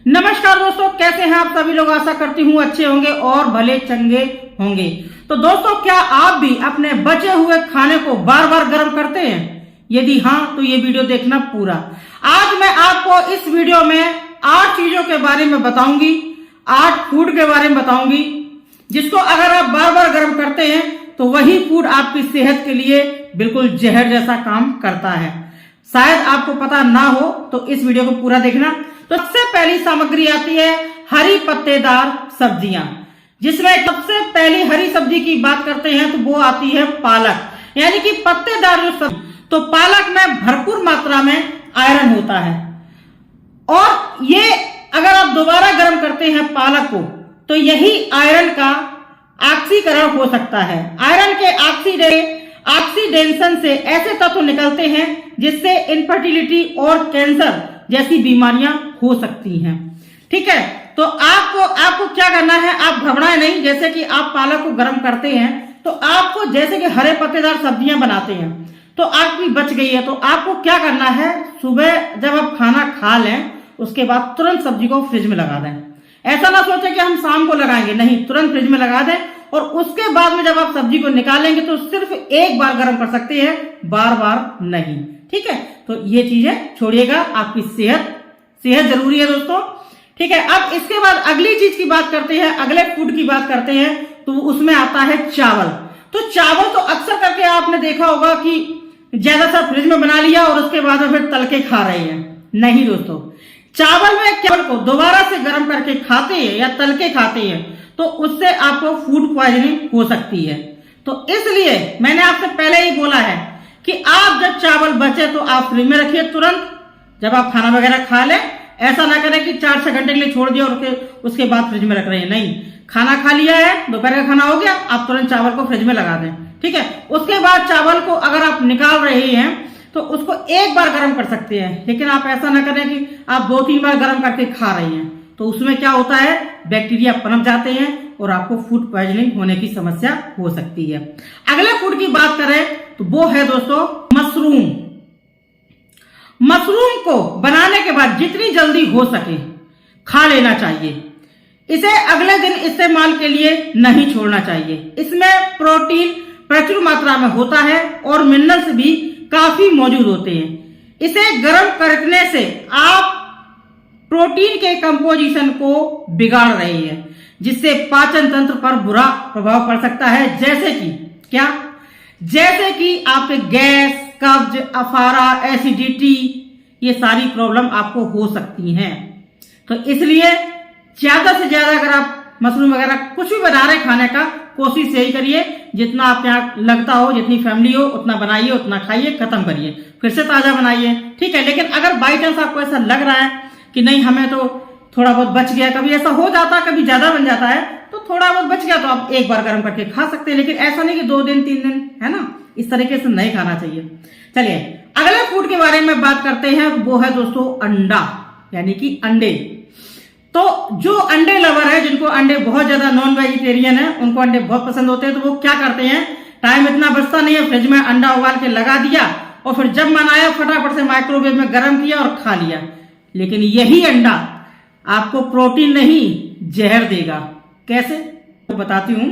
नमस्कार दोस्तों, कैसे हैं आप सभी लोग। आशा करती हूँ अच्छे होंगे और भले चंगे होंगे। तो दोस्तों, क्या आप भी अपने बचे हुए खाने को बार बार गर्म करते हैं? यदि हाँ, तो ये वीडियो देखना पूरा। आज मैं आपको इस वीडियो में 8 चीजों के बारे में बताऊंगी, 8 फूड के बारे में बताऊंगी, जिसको अगर आप बार बार गर्म करते हैं तो वही फूड आपकी सेहत के लिए बिल्कुल जहर जैसा काम करता है। शायद आपको पता ना हो तो इस वीडियो को पूरा देखना। तो सबसे पहली सामग्री आती है हरी पत्तेदार सब्जियां, जिसमें सबसे पहली हरी सब्जी की बात करते हैं तो वो आती है पालक, यानी कि पत्तेदार जो सब्जी। तो पालक में भरपूर मात्रा में आयरन होता है और ये अगर आप दोबारा गर्म करते हैं पालक को तो यही आयरन का ऑक्सीकरण हो सकता है। आयरन के ऑक्सीडेशन से ऐसे तत्व निकलते हैं जिससे इनफर्टिलिटी और कैंसर जैसी बीमारियां हो सकती हैं। ठीक है, तो आपको क्या करना है, आप घबराएं नहीं। जैसे कि आप पालक को गर्म करते हैं तो आपको, जैसे कि हरे पत्तेदार सब्जियां बनाते हैं तो आपकी बच गई है, तो आपको क्या करना है, सुबह जब आप खाना खा लें उसके बाद तुरंत सब्जी को फ्रिज में लगा दें। ऐसा ना सोचें कि हम शाम को लगाएंगे, नहीं, तुरंत फ्रिज में लगा दें और उसके बाद में जब आप सब्जी को निकालेंगे तो सिर्फ एक बार गर्म कर सकते हैं, बार बार नहीं। ठीक है, तो ये चीजें छोड़िएगा, आपकी सेहत जरूरी है दोस्तों। ठीक है, अब इसके बाद अगली चीज की बात करते हैं, अगले फूड की बात करते हैं, तो उसमें आता है चावल। तो चावल तो अक्सर करके आपने देखा होगा कि ज्यादातर फ्रिज में बना लिया और उसके बाद में फिर तल के खा रहे हैं। नहीं दोस्तों, चावल को दोबारा से गर्म करके खाते हैं या तल के खाते हैं तो उससे आपको फूड पॉइजनिंग हो सकती है। तो इसलिए मैंने आपसे पहले ही बोला है कि आप जब चावल बचे तो आप फ्रिज में रखिए तुरंत, जब आप खाना वगैरह खा लें। ऐसा ना करें कि 4-6 घंटे के लिए छोड़ दिया और उसके बाद फ्रिज में रख रहे हैं। नहीं, खाना खा लिया है, दोपहर का खाना हो गया, आप तुरंत चावल को फ्रिज में लगा दें। ठीक है, उसके बाद चावल को अगर आप निकाल रहे हैं तो उसको एक बार गर्म कर सकते हैं, लेकिन आप ऐसा ना करें कि आप 2-3 बार गर्म करके खा रहे हैं। तो उसमें क्या होता है, बैक्टीरिया पनप जाते हैं और आपको फूड पॉइजनिंग होने की समस्या हो सकती है। अगले फूड की बात करें तो वो है दोस्तों मशरूम। मशरूम को बनाने के बाद जितनी जल्दी हो सके खा लेना चाहिए। इसे अगले दिन इस्तेमाल के लिए नहीं छोड़ना चाहिए। इसमें प्रोटीन प्रचुर मात्रा में होता है और मिनरल्स भी काफी मौजूद होते हैं। इसे गर्म करने से आप प्रोटीन के कंपोजिशन को बिगाड़ रहे हैं, जिससे पाचन तंत्र पर बुरा प्रभाव पड़ सकता है। जैसे कि क्या, जैसे कि आपके गैस, कब्ज, अफारा, एसिडिटी, ये सारी प्रॉब्लम आपको हो सकती हैं। तो इसलिए ज्यादा से ज्यादा अगर आप मशरूम वगैरह कुछ भी बना रहे खाने का, कोशिश यही करिए जितना आप यहाँ लगता हो, जितनी फैमिली हो उतना बनाइए, उतना खाइए, खत्म करिए, फिर से ताजा बनाइए। ठीक है, लेकिन अगर बाई चांस आपको ऐसा लग रहा है कि नहीं, हमें तो थोड़ा बहुत बच गया, कभी ऐसा हो जाता है, कभी ज्यादा बन जाता है, तो थोड़ा बहुत बच गया तो आप एक बार गर्म करके खा सकते हैं, लेकिन ऐसा नहीं कि 2 दिन 3 दिन, है ना, इस तरीके से नहीं खाना चाहिए। चलिए अगले फूड के बारे में बात करते हैं, वो है दोस्तों अंडा, यानी कि अंडे। तो जो अंडे लवर है, जिनको अंडे बहुत ज्यादा, नॉन वेजिटेरियन है, उनको अंडे बहुत पसंद होते हैं, तो वो क्या करते हैं, टाइम इतना बचता नहीं है, फ्रिज में अंडा उबाल के लगा दिया और फिर जब मन आया फटाफट से माइक्रोवेव में गर्म किया और खा लिया। लेकिन यही अंडा आपको प्रोटीन नहीं, जहर देगा। कैसे, तो बताती हूं।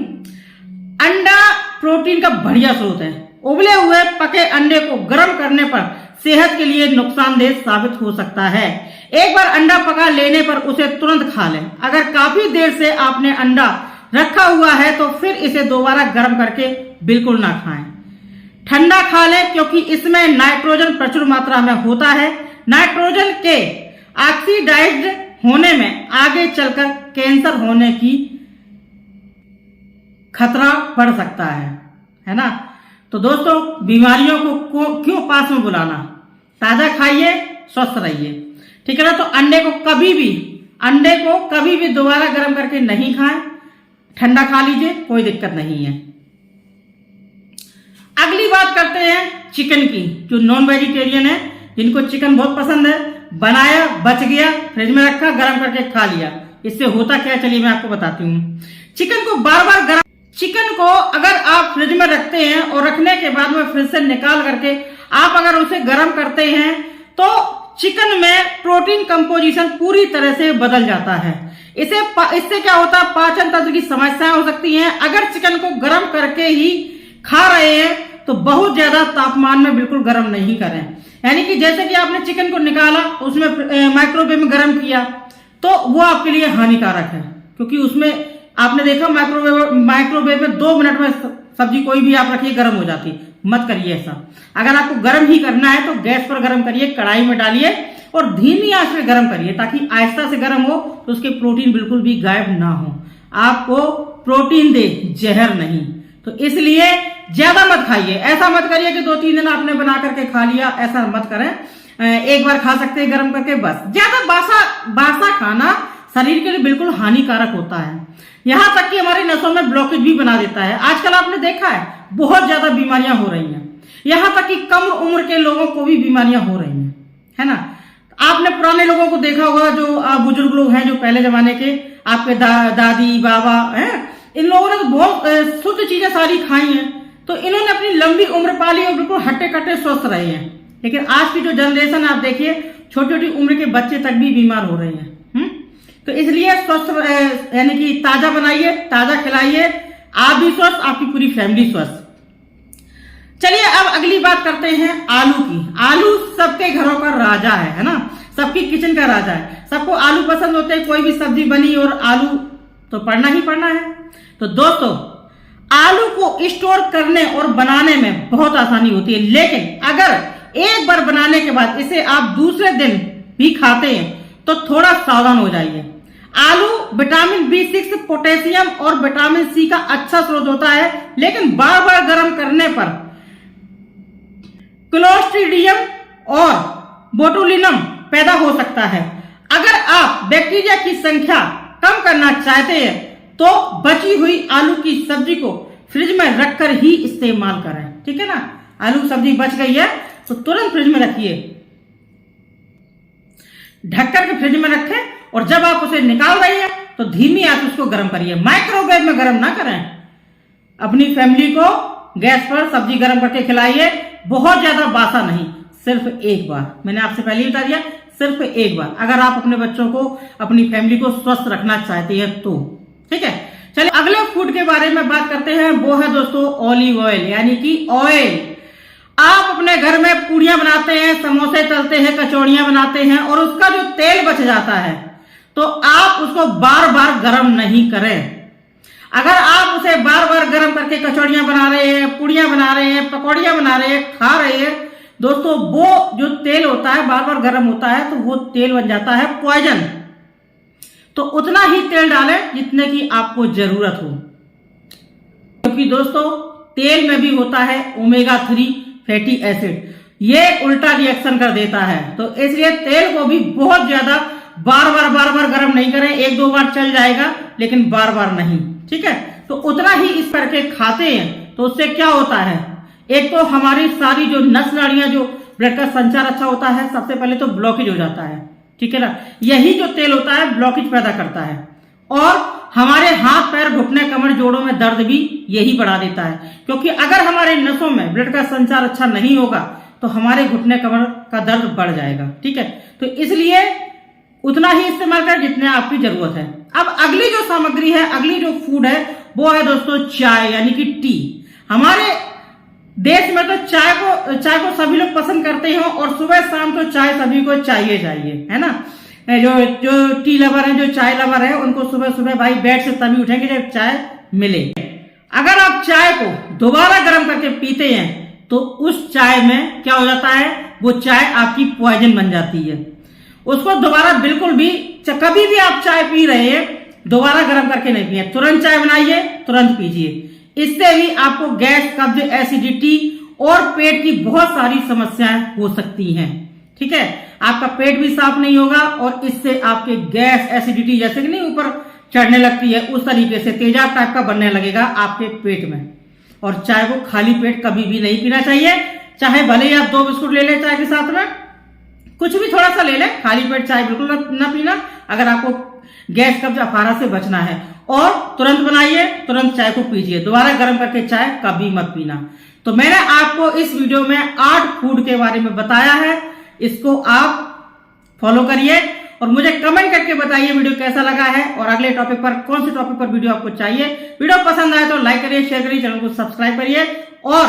अंडा प्रोटीन का बढ़िया स्रोत है। उबले हुए पके अंडे को गर्म करने पर सेहत के लिए नुकसानदेह साबित हो सकता है। एक बार अंडा पका लेने पर उसे तुरंत खा लें। अगर काफी देर से आपने अंडा रखा हुआ है तो फिर इसे दोबारा गर्म करके बिल्कुल ना खाएं। ठंडा खा लें, क्योंकि इसमें नाइट्रोजन प्रचुर मात्रा में होता है। नाइट्रोजन के ऑक्सीडाइज्ड होने में आगे चलकर कैंसर होने की खतरा बढ़ सकता है ना। तो दोस्तों, बीमारियों को क्यों पास में बुलाना, ताजा खाइए, स्वस्थ रहिए। ठीक है ना। तो अंडे को कभी भी दोबारा गर्म करके नहीं खाएं, ठंडा खा लीजिए, कोई दिक्कत नहीं है। अगली बात करते हैं चिकन की। जो नॉन वेजिटेरियन है, जिनको चिकन बहुत पसंद है, बनाया, बच गया, फ्रिज में रखा, गर्म करके खा लिया। इससे होता क्या, चलिए मैं आपको बताती हूँ। चिकन को अगर आप फ्रिज में रखते हैं और रखने के बाद में फ्रिज से निकाल करके आप अगर उसे गर्म करते हैं तो चिकन में प्रोटीन कंपोजिशन पूरी तरह से बदल जाता है। इससे क्या होता है, पाचन तंत्र की समस्याएं हो सकती हैं। अगर चिकन को गर्म करके ही खा रहे हैं तो बहुत ज्यादा तापमान में बिल्कुल गर्म नहीं करें। यानी कि जैसे कि आपने चिकन को निकाला, उसमें माइक्रोवेव में गर्म किया, तो वो आपके लिए हानिकारक है, क्योंकि उसमें आपने देखा माइक्रोवेव में 2 मिनट में सब्जी कोई भी आप रखिए गर्म हो जाती। मत करिए ऐसा। अगर आपको गर्म ही करना है तो गैस पर गर्म करिए, कढ़ाई में डालिए और धीमी आंच में गर्म करिए, ताकि आहिस्ता से गर्म हो तो उसके प्रोटीन बिल्कुल भी गायब ना हो। आपको प्रोटीन दे, जहर नहीं। तो इसलिए ज्यादा मत खाइए। ऐसा मत करिए कि 2-3 दिन आपने बना करके खा लिया, ऐसा मत करें। एक बार खा सकते हैं गर्म करके, बस। ज्यादा बासा खाना शरीर के लिए बिल्कुल हानिकारक होता है। यहां तक कि हमारी नसों में ब्लॉकेज भी बना देता है। आजकल आपने देखा है बहुत ज्यादा बीमारियां हो रही हैं। यहां तक कि कम उम्र के लोगों को भी बीमारियां हो रही हैं, है ना। आपने पुराने लोगों को देखा होगा, जो बुजुर्ग लोग हैं, जो पहले जमाने के आपके दादी बाबा हैं, इन लोगों ने तो बहुत शुद्ध चीजें सारी खाई हैं, तो इन्होंने अपनी लंबी उम्र पाली और बिल्कुल हट्टे कट्टे स्वस्थ रहे हैं। लेकिन आज की जो जनरेशन आप देखिए, छोटी छोटी उम्र के बच्चे तक भी बीमार हो रहे हैं। तो इसलिए स्वस्थ यानी कि ताजा बनाइए, ताजा खिलाइए, आप भी स्वस्थ, आपकी पूरी फैमिली स्वस्थ। चलिए अब अगली बात करते हैं आलू की। आलू सबके घरों का राजा है ना, सबकी किचन का राजा है। सबको आलू पसंद होते हैं। कोई भी सब्जी बनी और आलू तो पड़ना ही पड़ना है। तो दोस्तों, आलू को स्टोर करने और बनाने में बहुत आसानी होती है, लेकिन अगर एक बार बनाने के बाद इसे आप दूसरे दिन भी खाते हैं तो थोड़ा सावधान हो जाइए। आलू विटामिन B6, पोटेशियम और विटामिन C का अच्छा स्रोत होता है, लेकिन बार बार गर्म करने पर क्लोस्ट्रीडियम और बोटुलिनम पैदा हो सकता है। अगर आप बैक्टीरिया की संख्या कम करना चाहते हैं तो बची हुई आलू की सब्जी को फ्रिज में रखकर ही इस्तेमाल करें, ठीक है ना। आलू सब्जी बच गई है तो तुरंत फ्रिज में रखिए, ढककर के फ्रिज में रखें, और जब आप उसे निकाल रहे हैं तो धीमी आंच उसको गर्म करिए, माइक्रोवेव में गर्म ना करें। अपनी फैमिली को गैस पर सब्जी गर्म करके खिलाइए, बहुत ज्यादा बासा नहीं, सिर्फ एक बार। मैंने आपसे पहले ही बता दिया, सिर्फ एक बार, अगर आप अपने बच्चों को, अपनी फैमिली को स्वस्थ रखना चाहते हैं तो, ठीक है। चलिए अगले फूड के बारे में बात करते हैं। वो है दोस्तों ऑलिव ऑयल, यानी कि ऑयल। आप अपने घर में पूड़ियां बनाते हैं, समोसे तलते हैं, कचौड़ियां बनाते हैं, और उसका जो तेल बच जाता है तो आप उसको बार बार गर्म नहीं करें। अगर आप उसे बार बार गर्म करके कचौड़ियां बना रहे हैं, पूड़ियां बना रहे हैं, पकौड़ियां बना रहे हैं, खा रहे हैं, दोस्तों वो जो तेल होता है बार बार गर्म होता है तो वो तेल बन जाता है पॉइजन। तो उतना ही तेल डालें जितने की आपको जरूरत हो, क्योंकि दोस्तों तेल में भी होता है ओमेगा-3 फैटी एसिड, ये उल्टा रिएक्शन कर देता है। तो इसलिए तेल को भी बहुत ज्यादा बार बार गर्म नहीं करें। 1-2 बार चल जाएगा, लेकिन बार बार नहीं, ठीक है। तो उतना ही इस करके खाते हैं तो उससे क्या होता है, एक तो हमारी सारी जो नस नाड़ियां, जो ब्लड का संचार अच्छा होता है, सबसे पहले तो ब्लॉकेज हो जाता है, ठीक है ना। यही जो तेल होता है ब्लॉकेज पैदा करता है, और हमारे हाथ पैर, घुटने, कमर, जोड़ों में दर्द भी यही बढ़ा देता है। क्योंकि अगर हमारे नसों में ब्लड का संचार अच्छा नहीं होगा तो हमारे घुटने कमर का दर्द बढ़ जाएगा, ठीक है। तो इसलिए उतना ही इस्तेमाल करें जितने आपकी जरूरत है। अब अगली जो सामग्री है, अगली जो फूड है, वो है दोस्तों चाय, यानी कि टी। हमारे देश में तो चाय को सभी लोग पसंद करते हैं, और सुबह शाम तो चाय सभी को चाहिए, है ना। जो टी लवर है, जो चाय लवर है, उनको सुबह सुबह भाई बेड से तभी उठेंगे जब चाय मिले। अगर आप चाय को दोबारा गर्म करके पीते हैं तो उस चाय में क्या हो जाता है, वो चाय आपकी पॉइजन बन जाती है। उसको दोबारा बिल्कुल भी, कभी भी आप चाय पी रहे हैं, दोबारा गर्म करके नहीं पिए, तुरंत चाय बनाइए, तुरंत पीजिए। इससे भी आपको गैस, कब्ज, एसिडिटी और पेट की बहुत सारी समस्याएं हो सकती हैं, ठीक है। आपका पेट भी साफ नहीं होगा, और इससे आपके गैस, एसिडिटी जैसे कि नहीं ऊपर चढ़ने लगती है, उस तरीके से तेजाब टाइप का बनने लगेगा आपके पेट में। और चाय को खाली पेट कभी भी नहीं पीना चाहिए, चाहे भले ही आप 2 बिस्कुट ले लें चाय के साथ में, कुछ भी थोड़ा सा ले लें, खाली पेट चाय बिल्कुल ना पीना, अगर आपको गैस, कब्ज, अफारा से बचना है। और तुरंत बनाइए, तुरंत चाय को पीजिए, दोबारा गर्म करके चाय कभी मत पीना। तो मैंने आपको इस वीडियो में 8 फूड के बारे में बताया है, इसको आप फॉलो करिए और मुझे कमेंट करके बताइए वीडियो कैसा लगा है और अगले टॉपिक पर कौन से टॉपिक पर वीडियो आपको चाहिए। वीडियो पसंद आए तो लाइक करिए, शेयर करिए, चैनल को सब्सक्राइब करिए और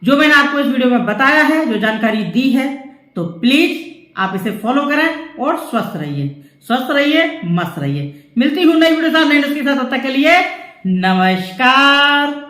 जो मैंने आपको इस वीडियो में बताया है, जो जानकारी दी है, तो प्लीज आप इसे फॉलो करें और स्वस्थ रहिए, मस्त रहिए। मिलती हूं नई वीडियो के साथ, नई न्यूज़ के साथ। तब तक के लिए नमस्कार।